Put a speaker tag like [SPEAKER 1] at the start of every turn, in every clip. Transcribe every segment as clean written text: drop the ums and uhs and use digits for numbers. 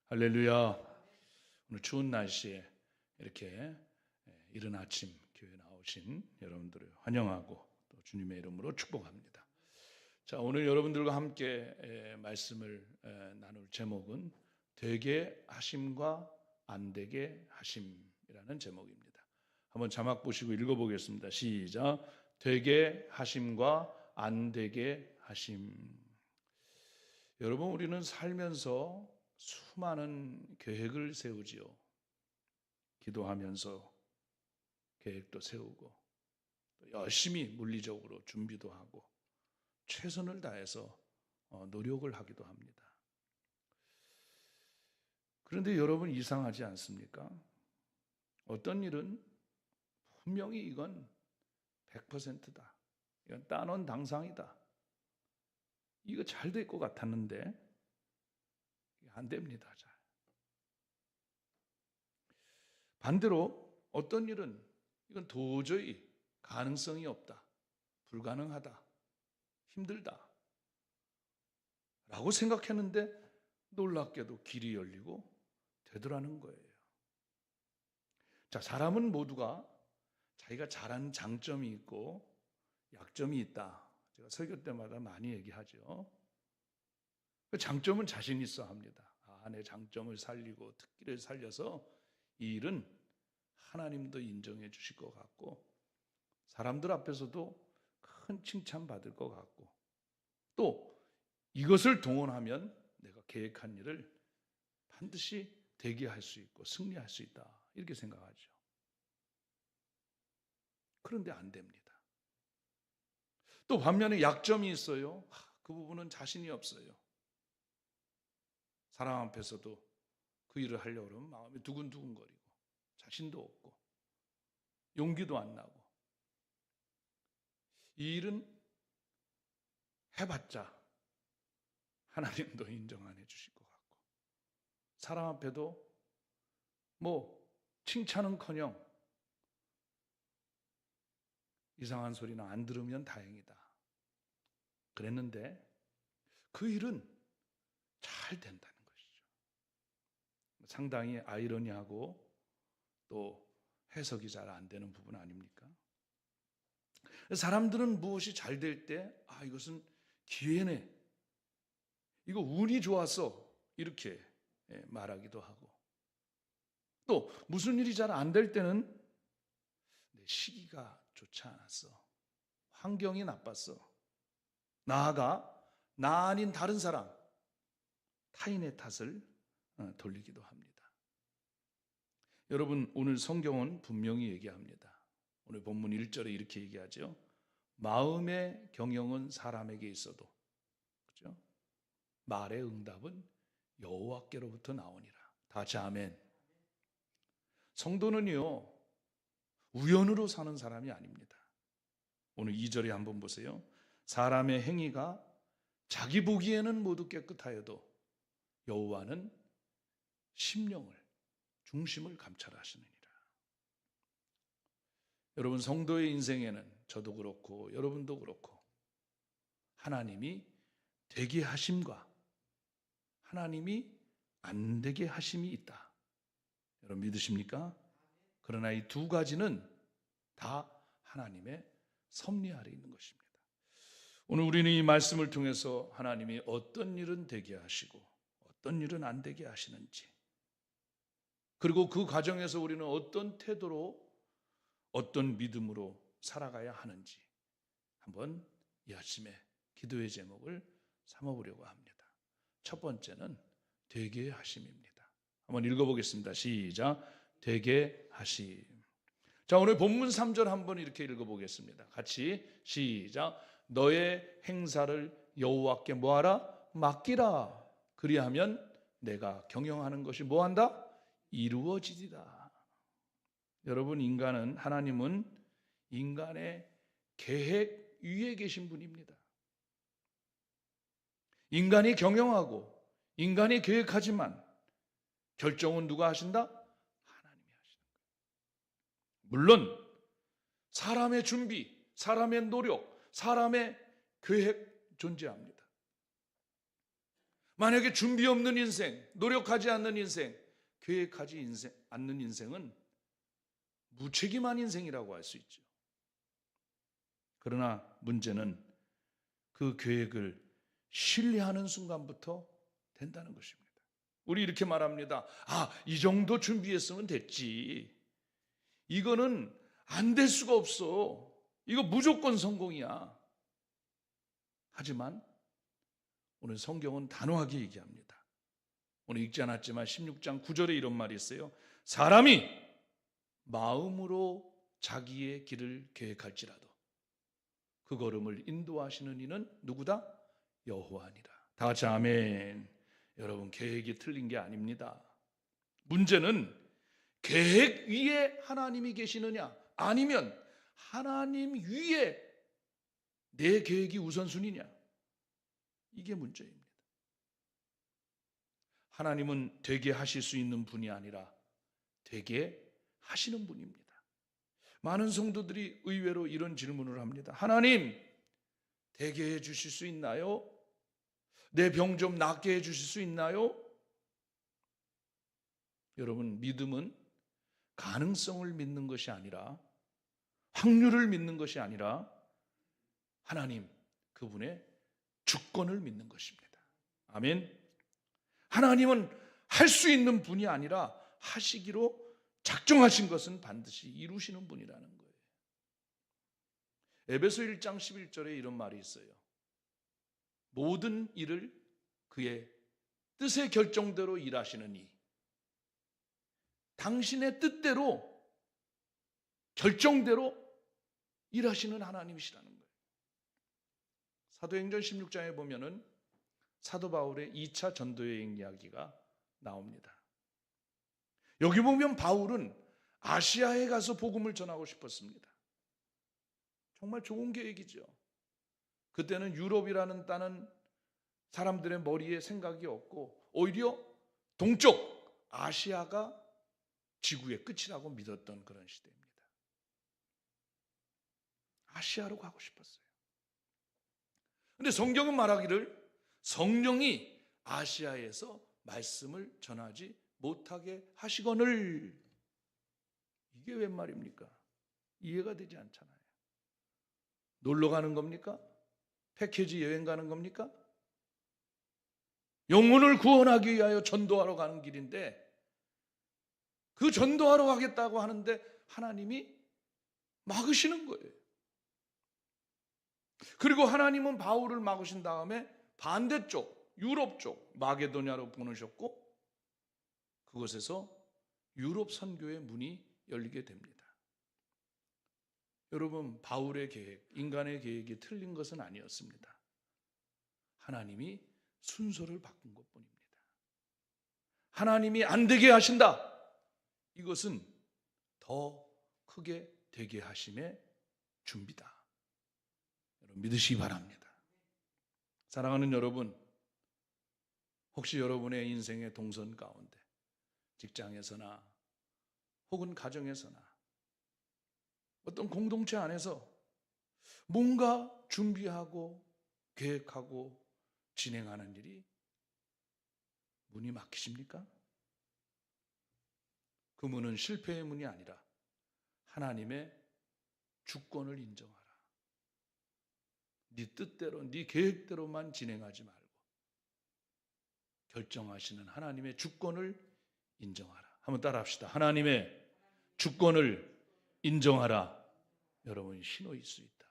[SPEAKER 1] 할렐루야. 오늘 추운 날씨에 이렇게 이른 아침 교회 나오신 여러분들을 환영하고 또 주님의 이름으로 축복합니다. 자, 오늘 여러분들과 함께 말씀을 나눌 제목은 되게 하심과 안 되게 하심이라는 제목입니다. 한번 자막 보시고 읽어보겠습니다. 시작. 되게 하심과 안 되게 하심. 여러분, 우리는 살면서 수많은 계획을 세우지요. 기도하면서 계획도 세우고 열심히 물리적으로 준비도 하고 최선을 다해서 노력을 하기도 합니다. 그런데 여러분, 이상하지 않습니까? 어떤 일은 분명히 이건 100%다. 이건 따놓은 당상이다. 이거 잘 될 것 같았는데 안 됩니다. 잘. 반대로 어떤 일은 이건 도저히 가능성이 없다. 불가능하다. 힘들다. 라고 생각했는데 놀랍게도 길이 열리고 되더라는 거예요. 자, 사람은 모두가 자기가 잘하는 장점이 있고 약점이 있다. 제가 설교 때마다 많이 얘기하죠. 그 장점은 자신 있어 합니다. 내 장점을 살리고 특기를 살려서 이 일은 하나님도 인정해 주실 것 같고 사람들 앞에서도 큰 칭찬받을 것 같고 또 이것을 동원하면 내가 계획한 일을 반드시 되게 할 수 있고 승리할 수 있다. 이렇게 생각하죠. 그런데 안 됩니다. 또 반면에 약점이 있어요. 그 부분은 자신이 없어요. 사람 앞에서도 그 일을 하려고 그러면 마음이 두근두근거리고 자신도 없고 용기도 안 나고 이 일은 해봤자 하나님도 인정 안 해주실 것 같고 사람 앞에도 칭찬은커녕 이상한 소리는 안 들으면 다행이다. 그랬는데 그 일은 잘 된다는 것이죠. 상당히 아이러니하고 또 해석이 잘 안 되는 부분 아닙니까? 사람들은 무엇이 잘 될 때 이것은 기회네. 이거 운이 좋았어. 이렇게 말하기도 하고 또 무슨 일이 잘 안 될 때는 내 시기가 좋지 않았어. 환경이 나빴어. 나아가 나 아닌 다른 사람, 타인의 탓을 돌리기도 합니다. 여러분, 오늘 성경은 분명히 얘기합니다. 오늘 본문 1절에 이렇게 얘기하죠. 마음의 경영은 사람에게 있어도, 그렇죠? 말의 응답은 여호와께로부터 나오니라. 다 같이 아멘. 성도는요, 우연으로 사는 사람이 아닙니다. 오늘 2절에 한번 보세요. 사람의 행위가 자기 보기에는 모두 깨끗하여도 여호와는 심령을, 중심을 감찰하시느니라. 여러분, 성도의 인생에는 저도 그렇고 여러분도 그렇고 하나님이 되게 하심과 하나님이 안 되게 하심이 있다. 여러분 믿으십니까? 그러나 이 두 가지는 다 하나님의 섭리 아래 있는 것입니다. 오늘 우리는 이 말씀을 통해서 하나님이 어떤 일은 되게 하시고 어떤 일은 안 되게 하시는지, 그리고 그 과정에서 우리는 어떤 태도로 어떤 믿음으로 살아가야 하는지 한번 이 아침에 기도의 제목을 삼아보려고 합니다. 첫 번째는 되게 하심입니다. 한번 읽어보겠습니다. 시작. 되게 하심. 자, 오늘 본문 3절 한번 이렇게 읽어보겠습니다. 같이 시작. 너의 행사를 여호와께 뭐하라? 맡기라. 그리하면 내가 경영하는 것이 뭐한다? 이루어지리라. 여러분, 하나님은 인간의 계획 위에 계신 분입니다. 인간이 경영하고 인간이 계획하지만 결정은 누가 하신다? 하나님이 하시는 거예요. 물론 사람의 준비, 사람의 노력, 사람의 계획 존재합니다. 만약에 준비 없는 인생, 노력하지 않는 인생, 계획하지 않는 인생은 무책임한 인생이라고 할 수 있죠. 그러나 문제는 그 계획을 신뢰하는 순간부터 된다는 것입니다. 우리 이렇게 말합니다. 이 정도 준비했으면 됐지. 이거는 안 될 수가 없어. 이거 무조건 성공이야. 하지만 오늘 성경은 단호하게 얘기합니다. 오늘 읽지 않았지만 16장 9절에 이런 말이 있어요. 사람이 마음으로 자기의 길을 계획할지라도 그 걸음을 인도하시는 이는 누구다? 여호와니라. 다 같이 아멘. 여러분, 계획이 틀린 게 아닙니다. 문제는 계획 위에 하나님이 계시느냐, 아니면 하나님 위에 내 계획이 우선순위냐, 이게 문제입니다. 하나님은 되게 하실 수 있는 분이 아니라 되게 하시는 분입니다. 많은 성도들이 의외로 이런 질문을 합니다. 하나님, 되게 해 주실 수 있나요? 내 병 좀 낫게 해 주실 수 있나요? 여러분, 믿음은 가능성을 믿는 것이 아니라, 확률을 믿는 것이 아니라 하나님, 그분의 주권을 믿는 것입니다. 아멘. 하나님은 할 수 있는 분이 아니라 하시기로 작정하신 것은 반드시 이루시는 분이라는 거예요. 에베소 1장 11절에 이런 말이 있어요. 모든 일을 그의 뜻의 결정대로 일하시느니, 당신의 뜻대로 결정대로 일하시는 하나님이시라는 거예요. 사도행전 16장에 보면은 사도 바울의 2차 전도여행 이야기가 나옵니다. 여기 보면 바울은 아시아에 가서 복음을 전하고 싶었습니다. 정말 좋은 계획이죠. 그때는 유럽이라는 땅은 사람들의 머리에 생각이 없고 오히려 동쪽 아시아가 지구의 끝이라고 믿었던 그런 시대입니다. 아시아로 가고 싶었어요. 그런데 성경은 말하기를 성령이 아시아에서 말씀을 전하지 못하게 하시거늘, 이게 웬 말입니까? 이해가 되지 않잖아요. 놀러 가는 겁니까? 패키지 여행 가는 겁니까? 영혼을 구원하기 위하여 전도하러 가는 길인데, 그 전도하러 가겠다고 하는데 하나님이 막으시는 거예요. 그리고 하나님은 바울을 막으신 다음에 반대쪽 유럽 쪽 마게도냐로 보내셨고, 그곳에서 유럽 선교의 문이 열리게 됩니다. 여러분, 바울의 계획, 인간의 계획이 틀린 것은 아니었습니다. 하나님이 순서를 바꾼 것뿐입니다. 하나님이 안 되게 하신다, 이것은 더 크게 되게 하심의 준비다. 여러분, 믿으시기 바랍니다. 사랑하는 여러분, 혹시 여러분의 인생의 동선 가운데 직장에서나 혹은 가정에서나 어떤 공동체 안에서 뭔가 준비하고 계획하고 진행하는 일이 문이 막히십니까? 그 문은 실패의 문이 아니라 하나님의 주권을 인정하라. 네 뜻대로, 네 계획대로만 진행하지 말고 결정하시는 하나님의 주권을 인정하라. 한번 따라합시다. 하나님의 주권을 인정하라. 여러분, 신호일 수 있다.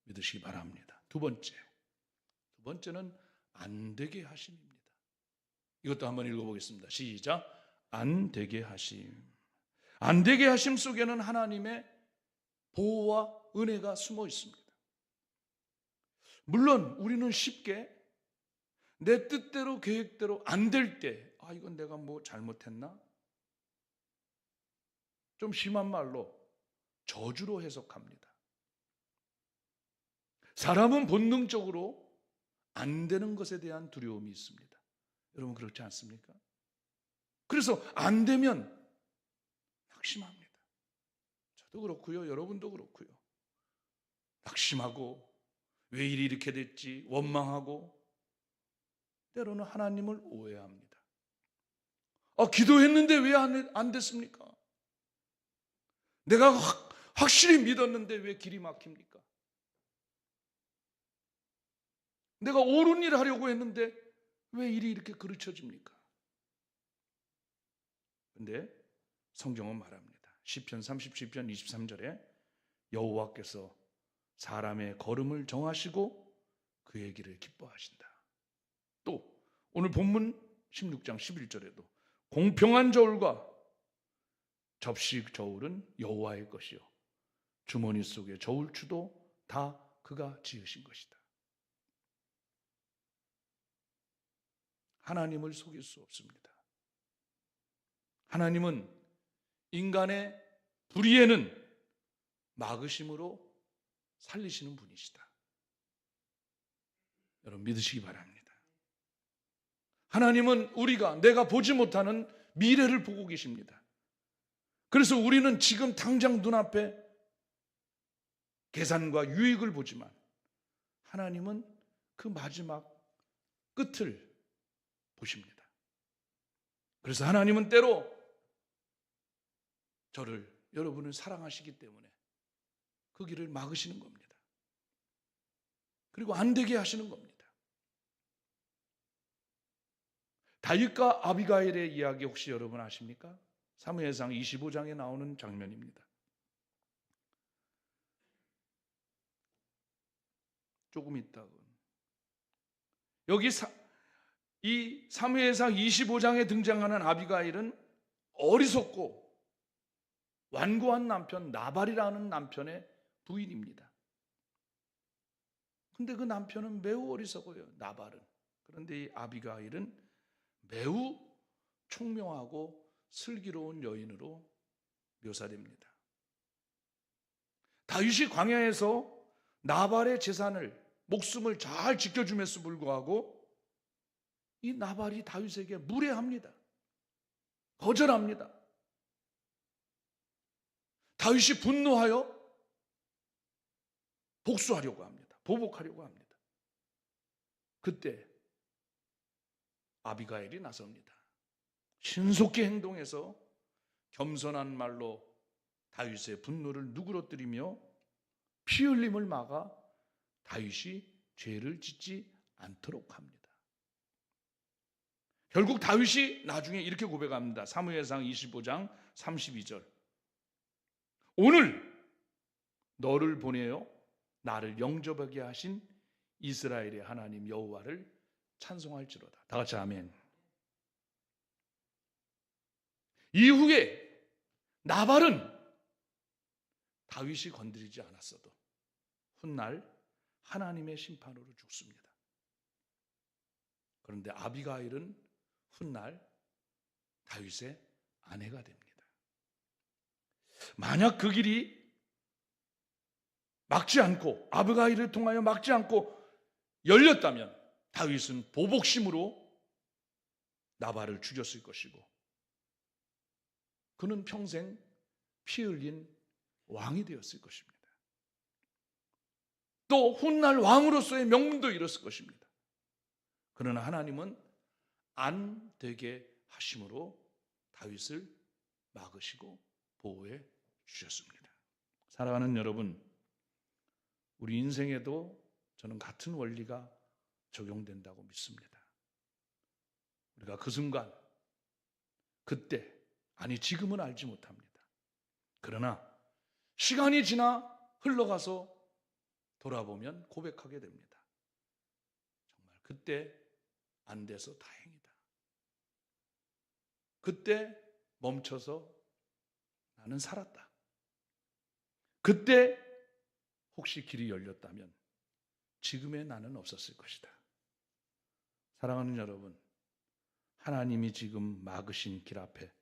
[SPEAKER 1] 믿으시기 바랍니다. 두 번째는 안 되게 하심입니다. 이것도 한번 읽어보겠습니다. 시작. 안 되게 하심. 안 되게 하심 속에는 하나님의 보호와 은혜가 숨어 있습니다. 물론 우리는 쉽게 내 뜻대로 계획대로 안 될 때, 이건 내가 뭐 잘못했나? 좀 심한 말로 저주로 해석합니다. 사람은 본능적으로 안 되는 것에 대한 두려움이 있습니다. 여러분, 그렇지 않습니까? 그래서 안 되면 낙심합니다. 저도 그렇고요, 여러분도 그렇고요. 낙심하고 왜 일이 이렇게 됐지 원망하고, 때로는 하나님을 오해합니다. 기도했는데 왜 안 됐습니까? 내가 확실히 믿었는데 왜 길이 막힙니까? 내가 옳은 일 하려고 했는데 왜 일이 이렇게 그르쳐집니까? 근데 성경은 말합니다. 시편 37편 23절에 여호와께서 사람의 걸음을 정하시고 그의 길을 기뻐하신다. 또 오늘 본문 16장 11절에도 공평한 저울과 접시 저울은 여호와의 것이요 주머니 속의 저울추도 다 그가 지으신 것이다. 하나님을 속일 수 없습니다. 하나님은 인간의 불의에는 막으심으로 살리시는 분이시다. 여러분 믿으시기 바랍니다. 하나님은 내가 보지 못하는 미래를 보고 계십니다. 그래서 우리는 지금 당장 눈앞에 계산과 유익을 보지만 하나님은 그 마지막 끝을 보십니다. 그래서 하나님은 때로 여러분을 사랑하시기 때문에 그 길을 막으시는 겁니다. 그리고 안 되게 하시는 겁니다. 다윗과 아비가일의 이야기 혹시 여러분 아십니까? 사무엘상 25장에 나오는 장면입니다. 조금 있다가 여기 이 사무엘상 25장에 등장하는 아비가일은 어리석고 완고한 남편 나발이라는 남편의 부인입니다. 근데 그 남편은 매우 어리석어요, 나발은. 그런데 이 아비가일은 매우 총명하고 슬기로운 여인으로 묘사됩니다. 다윗이 광야에서 나발의 목숨을 잘 지켜줌에도 불구하고 이 나발이 다윗에게 무례합니다. 거절합니다. 다윗이 분노하여 복수하려고 합니다. 보복하려고 합니다. 그때 아비가일이 나섭니다. 신속히 행동해서 겸손한 말로 다윗의 분노를 누그러뜨리며 피 흘림을 막아 다윗이 죄를 짓지 않도록 합니다. 결국 다윗이 나중에 이렇게 고백합니다. 사무엘상 25장 32절. 오늘 너를 보내어 나를 영접하게 하신 이스라엘의 하나님 여호와를 찬송할지로다. 다 같이 아멘. 이후에 나발은 다윗이 건드리지 않았어도 훗날 하나님의 심판으로 죽습니다. 그런데 아비가일은 훗날 다윗의 아내가 됩니다. 만약 그 길이 막지 않고 아비가일을 통하여 막지 않고 열렸다면 다윗은 보복심으로 나발을 죽였을 것이고 그는 평생 피 흘린 왕이 되었을 것입니다. 또 훗날 왕으로서의 명분도 잃었을 것입니다. 그러나 하나님은 안 되게 하심으로 다윗을 막으시고 보호해 주셨습니다. 사랑하는 여러분, 우리 인생에도 저는 같은 원리가 적용된다고 믿습니다. 우리가 그 순간, 그때, 아니 지금은 알지 못합니다. 그러나 시간이 지나 흘러가서 돌아보면 고백하게 됩니다. 정말 그때 안 돼서 다행이다. 그때 멈춰서 나는 살았다. 그때 혹시 길이 열렸다면 지금의 나는 없었을 것이다. 사랑하는 여러분, 하나님이 지금 막으신 길 앞에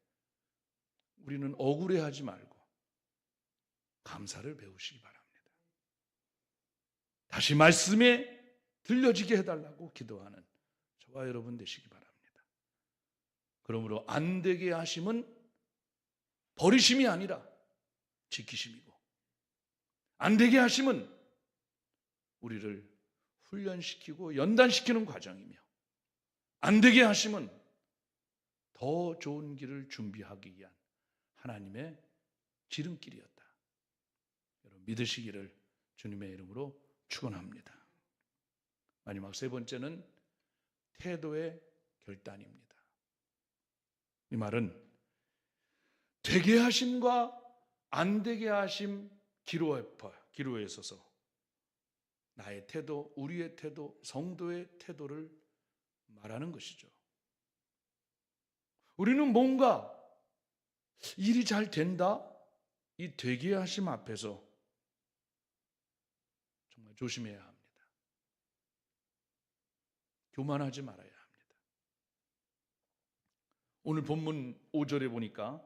[SPEAKER 1] 우리는 억울해하지 말고 감사를 배우시기 바랍니다. 다시 말씀에 들려지게 해달라고 기도하는 저와 여러분 되시기 바랍니다. 그러므로 안 되게 하심은 버리심이 아니라 지키심이고, 안 되게 하심은 우리를 훈련시키고 연단시키는 과정이며, 안 되게 하심은 더 좋은 길을 준비하기 위한 하나님의 지름길이었다. 여러분 믿으시기를 주님의 이름으로 축원합니다. 마지막 세 번째는 태도의 결단입니다. 이 말은 되게 하심과 안 되게 하심 기로에 서서 나의 태도, 우리의 태도, 성도의 태도를 말하는 것이죠. 우리는 뭔가 일이 잘 된다? 이 되게 하심 앞에서 정말 조심해야 합니다. 교만하지 말아야 합니다. 오늘 본문 5절에 보니까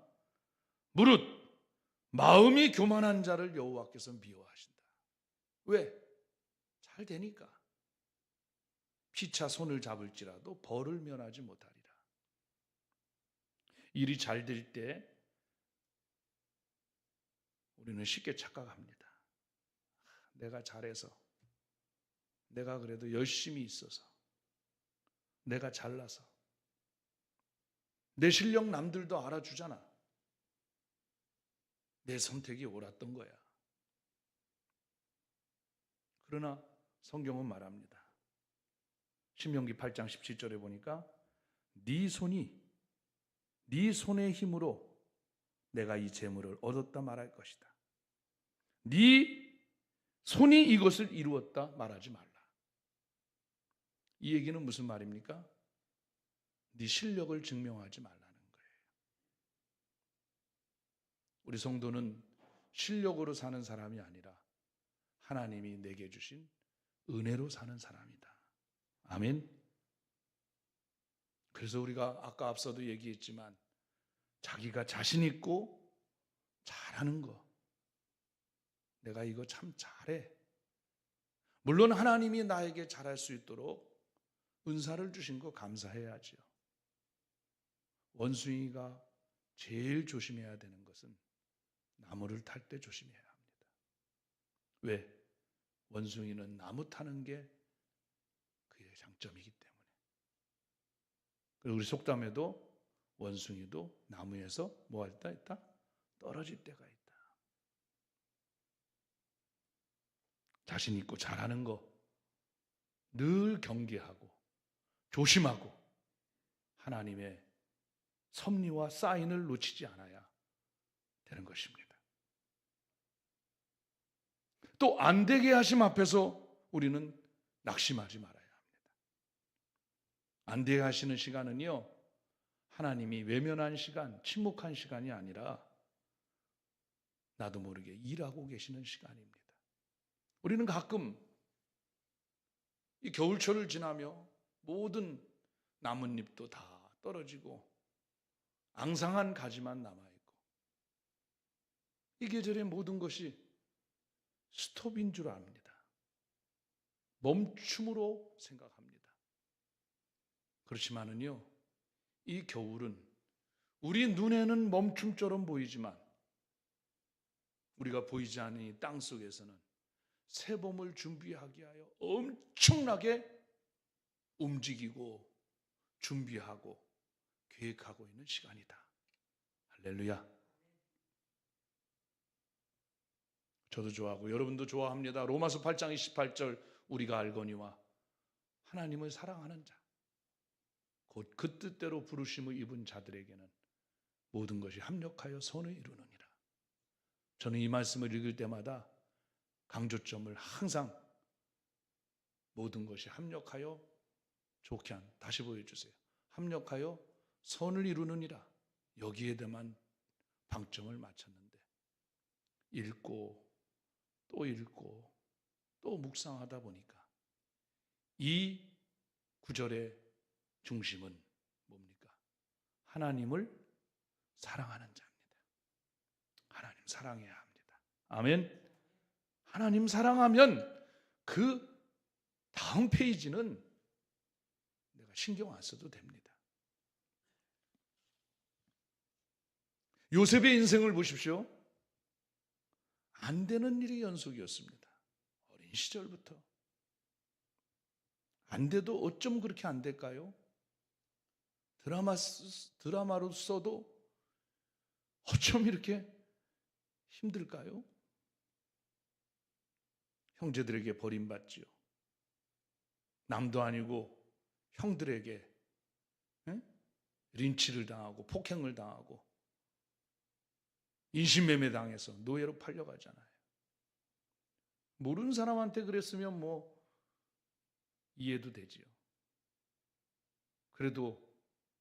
[SPEAKER 1] 무릇 마음이 교만한 자를 여호와께서 미워하신다. 왜? 잘 되니까. 피차 손을 잡을지라도 벌을 면하지 못하리라. 일이 잘 될 때 우리는 쉽게 착각합니다. 내가 잘해서, 내가 그래도 열심히 있어서, 내가 잘나서, 내 실력 남들도 알아주잖아. 내 선택이 옳았던 거야. 그러나 성경은 말합니다. 신명기 8장 17절에 보니까 네 손의 힘으로 내가 이 재물을 얻었다 말할 것이다. 네 손이 이것을 이루었다 말하지 말라. 이 얘기는 무슨 말입니까? 네 실력을 증명하지 말라는 거예요. 우리 성도는 실력으로 사는 사람이 아니라 하나님이 내게 주신 은혜로 사는 사람이다. 아멘. 그래서 우리가 아까 앞서도 얘기했지만 자기가 자신 있고 잘하는 거, 내가 이거 참 잘해. 물론 하나님이 나에게 잘할 수 있도록 은사를 주신 거 감사해야지요. 원숭이가 제일 조심해야 되는 것은 나무를 탈 때 조심해야 합니다. 왜? 원숭이는 나무 타는 게 그의 장점이기 때문에. 그리고 우리 속담에도 원숭이도 나무에서 뭐 할 때 있다? 떨어질 때가 있다. 자신 있고 잘하는 거 늘 경계하고 조심하고 하나님의 섭리와 사인을 놓치지 않아야 되는 것입니다. 또 안 되게 하심 앞에서 우리는 낙심하지 말아야 합니다. 안 되게 하시는 시간은요, 하나님이 외면한 시간, 침묵한 시간이 아니라 나도 모르게 일하고 계시는 시간입니다. 우리는 가끔 이 겨울철을 지나며 모든 나뭇잎도 다 떨어지고 앙상한 가지만 남아있고 이 계절의 모든 것이 스톱인 줄 압니다. 멈춤으로 생각합니다. 그렇지만은요, 이 겨울은 우리 눈에는 멈춤처럼 보이지만 우리가 보이지 않는 이 땅 속에서는 새봄을 준비하기 위하여 엄청나게 움직이고 준비하고 계획하고 있는 시간이다. 할렐루야. 저도 좋아하고 여러분도 좋아합니다. 로마서 8장 28절 우리가 알거니와 하나님을 사랑하는 자 곧 그 뜻대로 부르심을 입은 자들에게는 모든 것이 합력하여 선을 이루느니라. 저는 이 말씀을 읽을 때마다 강조점을 항상 모든 것이 합력하여 좋게 한, 다시 보여주세요. 합력하여 선을 이루느니라. 여기에 대한 방점을 맞췄는데 읽고 또 묵상하다 보니까 이 구절의 중심은 뭡니까? 하나님을 사랑하는 자입니다. 하나님 사랑해야 합니다. 아멘. 하나님 사랑하면 그 다음 페이지는 내가 신경 안 써도 됩니다. 요셉의 인생을 보십시오. 안 되는 일이 연속이었습니다. 어린 시절부터. 안 돼도 어쩜 그렇게 안 될까요? 드라마로 써도 어쩜 이렇게 힘들까요? 형제들에게 버림받지요. 남도 아니고 형들에게 린치를 당하고 폭행을 당하고 인신매매 당해서 노예로 팔려가잖아요. 모르는 사람한테 그랬으면 뭐 이해도 되지요. 그래도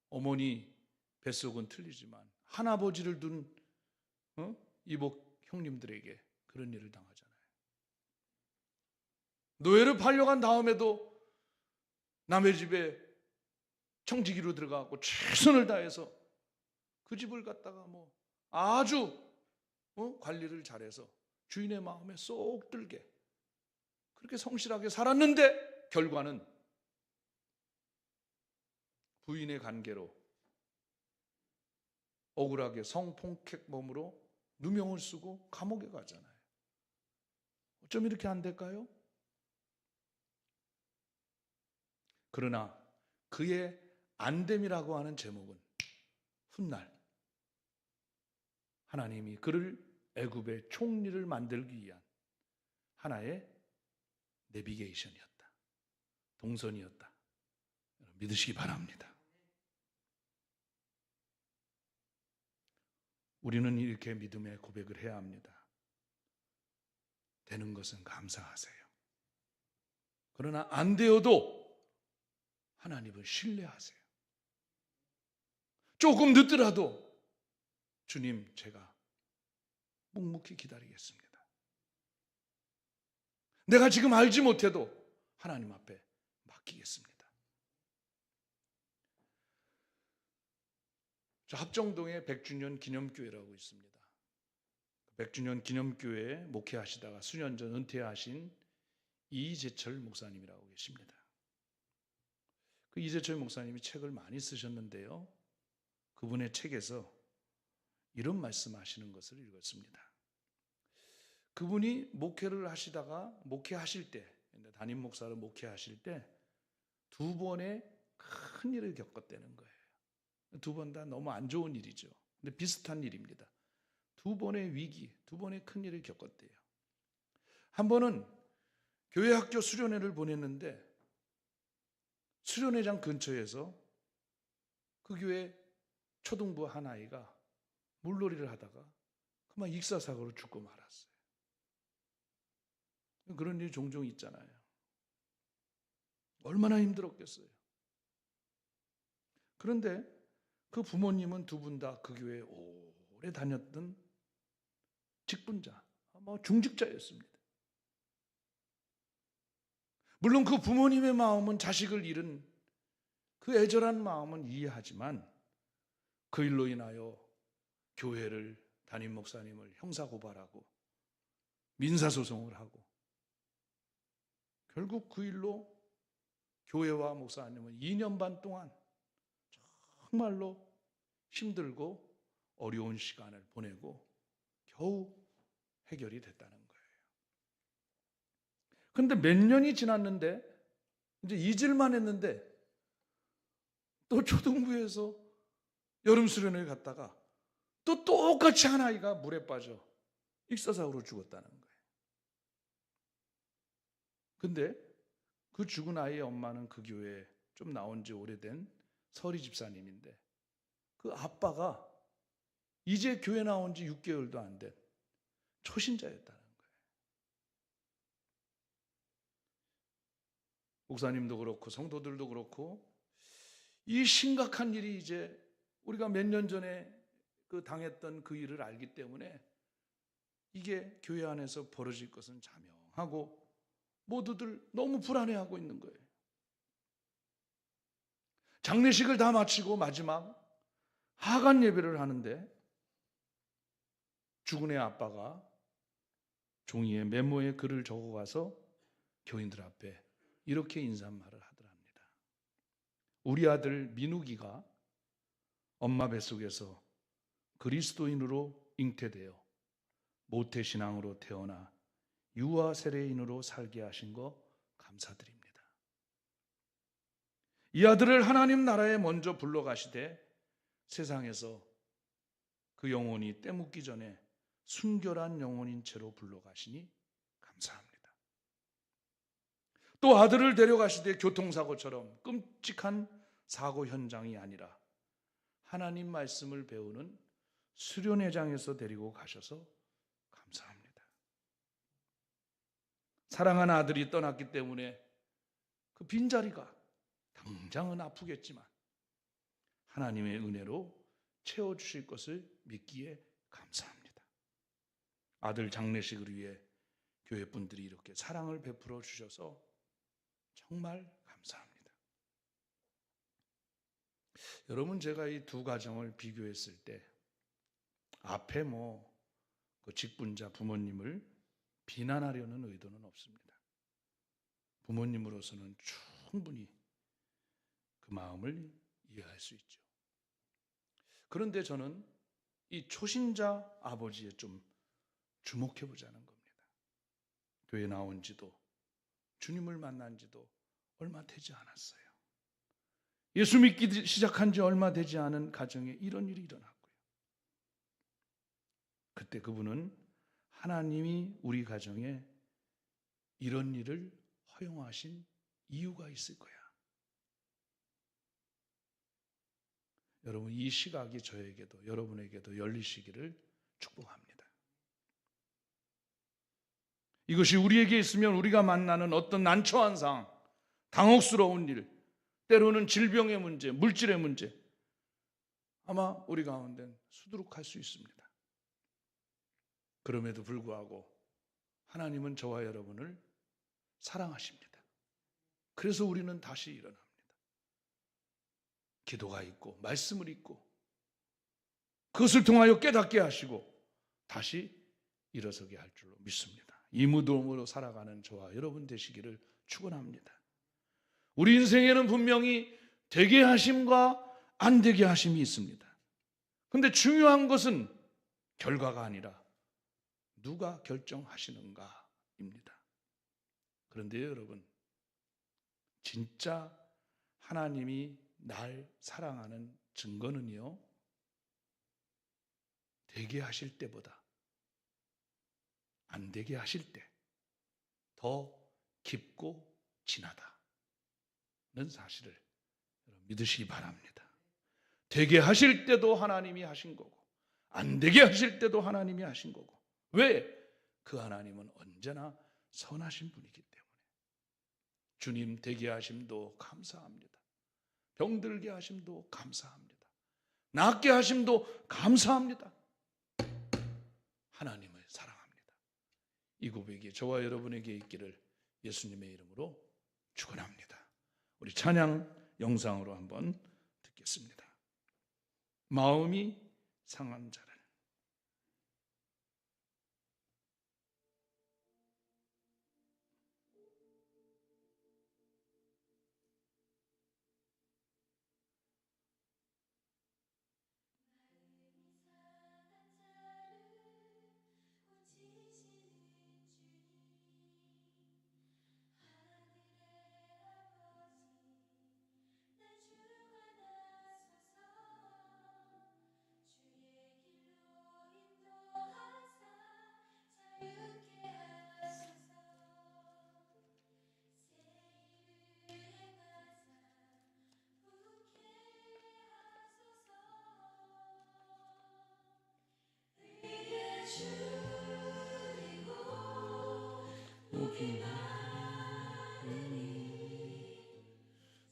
[SPEAKER 1] 어머니 뱃속은 틀리지만 할아버지를 둔 이복 형님들에게 그런 일을 당하잖아요. 노예를 팔려간 다음에도 남의 집에 청지기로 들어가고 최선을 다해서 그 집을 갖다가 뭐 아주 관리를 잘해서 주인의 마음에 쏙 들게 그렇게 성실하게 살았는데 결과는 부인의 관계로 억울하게 성폭행범으로 누명을 쓰고 감옥에 가잖아요. 어쩜 이렇게 안 될까요? 그러나 그의 안됨이라고 하는 제목은 훗날 하나님이 그를 애굽의 총리를 만들기 위한 하나의 내비게이션이었다. 동선이었다. 믿으시기 바랍니다. 우리는 이렇게 믿음의 고백을 해야 합니다. 되는 것은 감사하세요. 그러나 안 되어도 하나님을 신뢰하세요. 조금 늦더라도 주님, 제가 묵묵히 기다리겠습니다. 내가 지금 알지 못해도 하나님 앞에 맡기겠습니다. 합정동에 100주년 기념교회라고 있습니다. 100주년 기념교회에 목회하시다가 수년 전 은퇴하신 이재철 목사님이라고 계십니다. 그 이재철 목사님이 책을 많이 쓰셨는데요. 그분의 책에서 이런 말씀하시는 것을 읽었습니다. 그분이 목회를 하시다가 목회하실 때, 담임 목사로 목회하실 때 두 번의 큰 일을 겪었다는 거예요. 두 번 다 너무 안 좋은 일이죠. 근데 비슷한 일입니다. 두 번의 위기, 두 번의 큰 일을 겪었대요. 한 번은 교회 학교 수련회를 보냈는데 수련회장 근처에서 그 교회 초등부 한 아이가 물놀이를 하다가 그만 익사사고로 죽고 말았어요. 그런 일이 종종 있잖아요. 얼마나 힘들었겠어요. 그런데 그 부모님은 두 분 다 그 교회에 오래 다녔던 직분자, 중직자였습니다. 물론 그 부모님의 마음은 자식을 잃은 그 애절한 마음은 이해하지만 그 일로 인하여 교회를, 담임 목사님을 형사고발하고 민사소송을 하고 결국 그 일로 교회와 목사님은 2년 반 동안 정말로 힘들고 어려운 시간을 보내고 겨우 해결이 됐다는 거예요. 그런데 몇 년이 지났는데 이제 잊을만 했는데 또 초등부에서 여름 수련회에 갔다가 또 똑같이 한 아이가 물에 빠져 익사사고로 죽었다는 거예요. 근데 그 죽은 아이의 엄마는 그 교회에 좀 나온 지 오래된 서리 집사님인데 그 아빠가 이제 교회 나온 지 6개월도 안 된 초신자였다는 거예요. 목사님도 그렇고 성도들도 그렇고 이 심각한 일이 이제 우리가 몇 년 전에 그 당했던 그 일을 알기 때문에 이게 교회 안에서 벌어질 것은 자명하고 모두들 너무 불안해하고 있는 거예요. 장례식을 다 마치고 마지막 하간 예배를 하는데 죽은 애 아빠가 종이에 메모에 글을 적어가서 교인들 앞에 이렇게 인사말을 하더랍니다. 우리 아들 민욱이가 엄마 뱃속에서 그리스도인으로 잉태되어 모태신앙으로 태어나 유아 세례인으로 살게 하신 거 감사드립니다. 이 아들을 하나님 나라에 먼저 불러가시되 세상에서 그 영혼이 때묻기 전에 순결한 영혼인 채로 불러가시니 감사합니다. 또 아들을 데려가시되 교통사고처럼 끔찍한 사고 현장이 아니라 하나님 말씀을 배우는 수련회장에서 데리고 가셔서 감사합니다. 사랑하는 아들이 떠났기 때문에 그 빈자리가 당장은 아프겠지만 하나님의 은혜로 채워주실 것을 믿기에 감사합니다. 아들 장례식을 위해 교회 분들이 이렇게 사랑을 베풀어 주셔서 정말 감사합니다. 여러분, 제가 이 두 가정을 비교했을 때 앞에 그 직분자 부모님을 비난하려는 의도는 없습니다. 부모님으로서는 충분히 그 마음을 이해할 수 있죠. 그런데 저는 이 초신자 아버지에 좀 주목해 보자는 겁니다. 교회 나온 지도 주님을 만난 지도 얼마 되지 않았어요. 예수 믿기 시작한 지 얼마 되지 않은 가정에 이런 일이 일어났고요. 그때 그분은 하나님이 우리 가정에 이런 일을 허용하신 이유가 있을 거야. 여러분, 이 시각이 저에게도 여러분에게도 열리시기를 축복합니다. 이것이 우리에게 있으면 우리가 만나는 어떤 난처한 상황, 당혹스러운 일, 때로는 질병의 문제, 물질의 문제, 아마 우리 가운데는 수두룩할 수 있습니다. 그럼에도 불구하고 하나님은 저와 여러분을 사랑하십니다. 그래서 우리는 다시 일어납니다. 기도가 있고 말씀을 읽고 그것을 통하여 깨닫게 하시고 다시 일어서게 할 줄로 믿습니다. 이 무덤으로 살아가는 저와 여러분 되시기를 축원합니다. 우리 인생에는 분명히 되게 하심과 안 되게 하심이 있습니다. 그런데 중요한 것은 결과가 아니라 누가 결정하시는가입니다. 그런데 여러분, 진짜 하나님이 날 사랑하는 증거는요, 되게 하실 때보다 안 되게 하실 때 더 깊고 진하다는 사실을 믿으시기 바랍니다. 되게 하실 때도 하나님이 하신 거고 안 되게 하실 때도 하나님이 하신 거고. 왜? 그 하나님은 언제나 선하신 분이기 때문에. 주님 되게 하심도 감사합니다. 병들게 하심도 감사합니다. 낫게 하심도 감사합니다. 하나님을 사랑합니다. 이 고백이 저와 여러분에게 있기를 예수님의 이름으로 축원합니다. 우리 찬양 영상으로 한번 듣겠습니다. 마음이 상한 자를.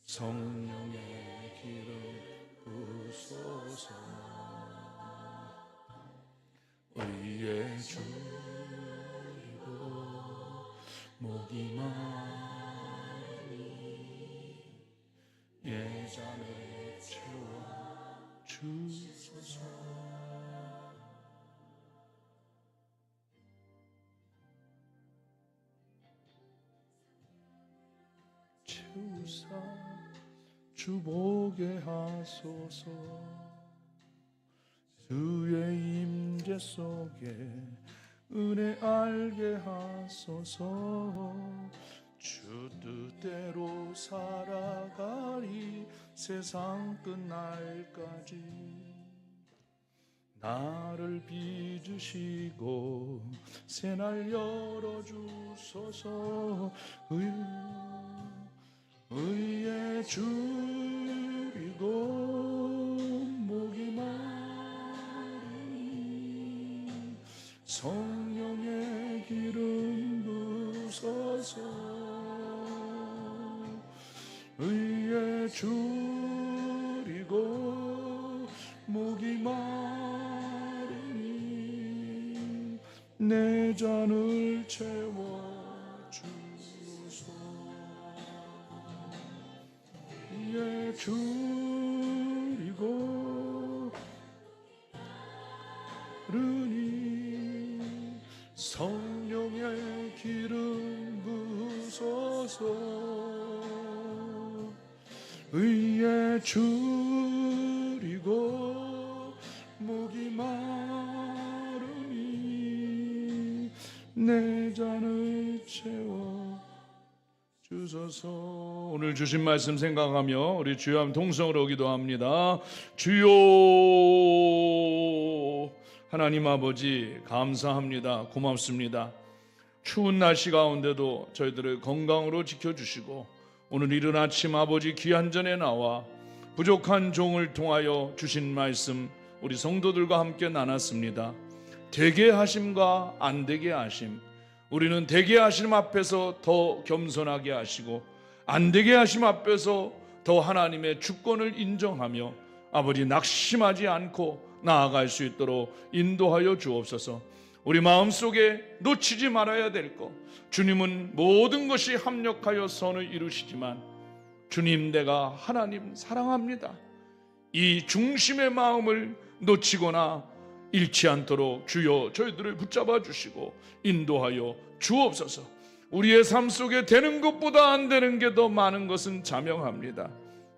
[SPEAKER 1] 성령의 기름 부소서. 의에 줄이고 목이 마르니 예전에 채워 주소서. 채우사 주보게 하소서. 주의 임재 속에 은혜 알게 하소서. 주 뜻대로 살아가리 세상 끝날까지. 나를 빚으시고 새날 열어주소서. 의에 줄이고 목이 마르니 성령의 기름 부으소서. 의에 줄이고 목이 마르니 내 잔을 채워주소서. 의에 줄이고 마르니 성령의 기름 부으소서. 의에 줄이고 목이 마르니 내 잔을 채워 주소서. 오늘 주신 말씀 생각하며 우리 주여 한번 동성으로 기도합니다. 주여, 하나님 아버지 감사합니다. 고맙습니다. 추운 날씨 가운데도 저희들을 건강으로 지켜주시고 오늘 이른 아침 아버지 귀한 전에 나와 부족한 종을 통하여 주신 말씀 우리 성도들과 함께 나눴습니다. 되게 하심과 안 되게 하심, 우리는 되게 하심 앞에서 더 겸손하게 하시고 안 되게 하심 앞에서 더 하나님의 주권을 인정하며 아버지 낙심하지 않고 나아갈 수 있도록 인도하여 주옵소서. 우리 마음속에 놓치지 말아야 될 것, 주님은 모든 것이 합력하여 선을 이루시지만 주님, 내가 하나님 사랑합니다, 이 중심의 마음을 놓치거나 잃지 않도록 주여 저희들을 붙잡아 주시고 인도하여 주옵소서. 우리의 삶 속에 되는 것보다 안 되는 게 더 많은 것은 자명합니다.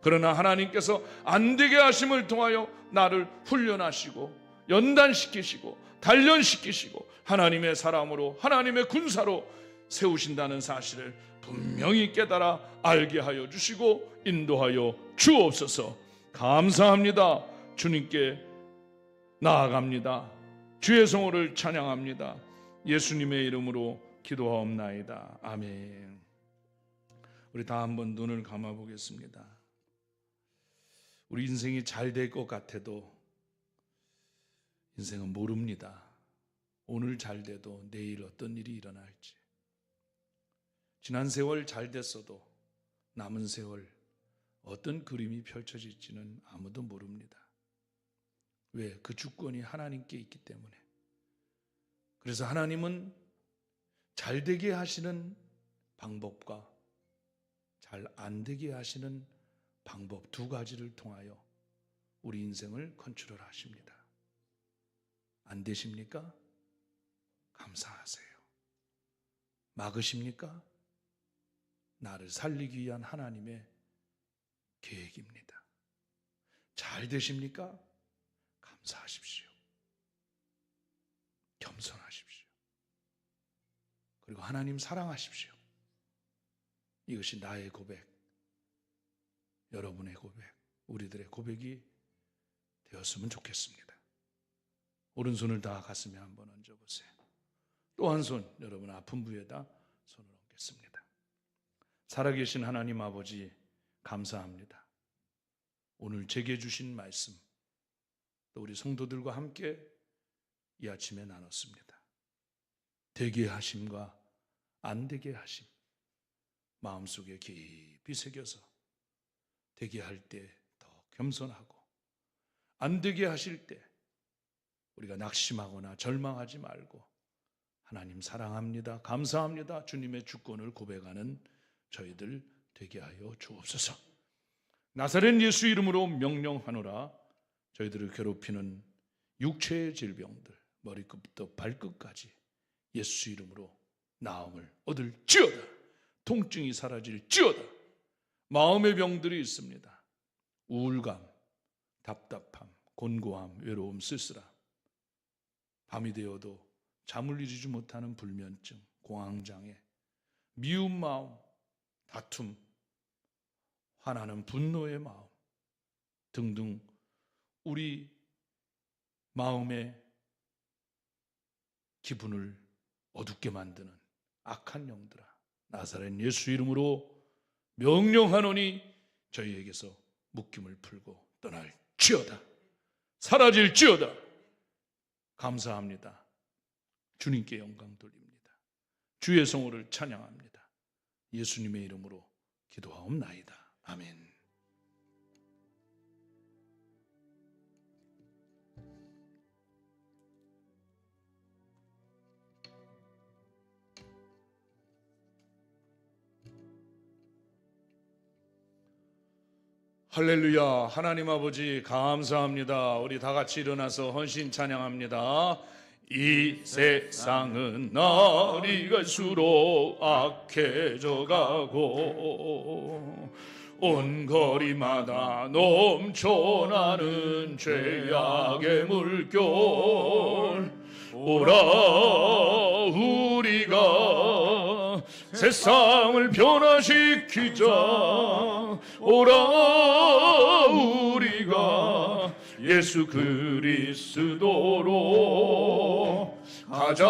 [SPEAKER 1] 그러나 하나님께서 안 되게 하심을 통하여 나를 훈련하시고 연단시키시고 단련시키시고 하나님의 사람으로 하나님의 군사로 세우신다는 사실을 분명히 깨달아 알게 하여 주시고 인도하여 주옵소서. 감사합니다. 주님께 나아갑니다. 주의 성호를 찬양합니다. 예수님의 이름으로 기도하옵나이다. 아멘. 우리 다 한번 눈을 감아 보겠습니다. 우리 인생이 잘 될 것 같아도 인생은 모릅니다. 오늘 잘 돼도 내일 어떤 일이 일어날지. 지난 세월 잘 됐어도 남은 세월 어떤 그림이 펼쳐질지는 아무도 모릅니다. 왜? 그 주권이 하나님께 있기 때문에. 그래서 하나님은 잘 되게 하시는 방법과 잘 안 되게 하시는 방법 두 가지를 통하여 우리 인생을 컨트롤 하십니다. 안 되십니까? 감사하세요. 막으십니까? 나를 살리기 위한 하나님의 계획입니다. 잘 되십니까? 감사하십시오. 겸손하십시오. 그리고 하나님 사랑하십시오. 이것이 나의 고백, 여러분의 고백, 우리들의 고백이 되었으면 좋겠습니다. 오른손을 다 가슴에 한번 얹어보세요. 또 한 손 여러분 아픈 부위에다 손을 얹겠습니다. 살아계신 하나님 아버지 감사합니다. 오늘 제게 주신 말씀 또 우리 성도들과 함께 이 아침에 나눴습니다. 되게 하심과 안 되게 하심 마음속에 깊이 새겨서 되게 할 때 더 겸손하고 안 되게 하실 때 우리가 낙심하거나 절망하지 말고 하나님 사랑합니다, 감사합니다, 주님의 주권을 고백하는 저희들 되게 하여 주옵소서. 나사렛 예수 이름으로 명령하노라. 저희들을 괴롭히는 육체의 질병들 머리끝부터 발끝까지 예수 이름으로 나음을 얻을지어다. 통증이 사라질지어다. 마음의 병들이 있습니다. 우울감, 답답함, 곤고함, 외로움, 쓸쓸함, 밤이 되어도 잠을 이루지 못하는 불면증, 공황장애, 미운 마음, 다툼, 화나는 분노의 마음 등등 우리 마음의 기분을 어둡게 만드는 악한 영들아, 나사렛 예수 이름으로 명령하노니 저희에게서 묶임을 풀고 떠날지어다. 사라질지어다. 감사합니다. 주님께 영광 돌립니다. 주의 성호를 찬양합니다. 예수님의 이름으로 기도하옵나이다. 아멘. 할렐루야. 하나님 아버지 감사합니다. 우리 다 같이 일어나서 헌신 찬양합니다. 이 세상은 날이 갈수록 악해져 가고 온 거리마다 넘쳐나는 죄악의 물결. 오라 우리가 세상을 변화시키자. 오라 우리가 예수 그리스도로 가자.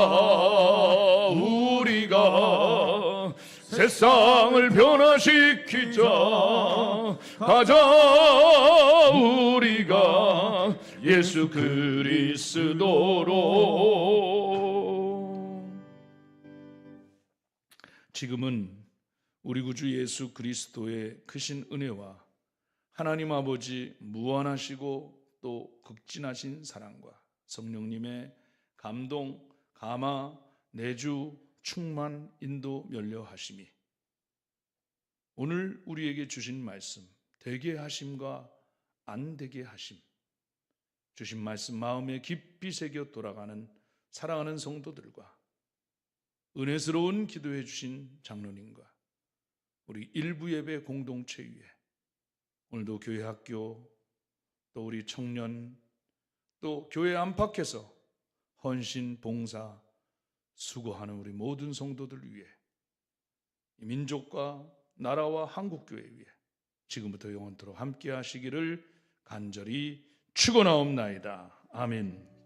[SPEAKER 1] 우리가 세상을 변화시키자. 가자. 우리가 예수 그리스도로. 지금은 우리 구주 예수 그리스도의 크신 은혜와 하나님 아버지 무한하시고 또 극진하신 사랑과 성령님의 감동, 감화, 내주, 충만, 인도, 면려하심이 오늘 우리에게 주신 말씀, 되게 하심과 안 되게 하심, 주신 말씀 마음에 깊이 새겨 돌아가는 사랑하는 성도들과 은혜스러운 기도해 주신 장로님과 우리 일부 예배 공동체 위에 오늘도 교회 학교 또 우리 청년 또 교회 안팎에서 헌신 봉사 수고하는 우리 모든 성도들 위해 이 민족과 나라와 한국교회 위에 지금부터 영원토록 함께 하시기를 간절히 축원하옵나이다. 아멘.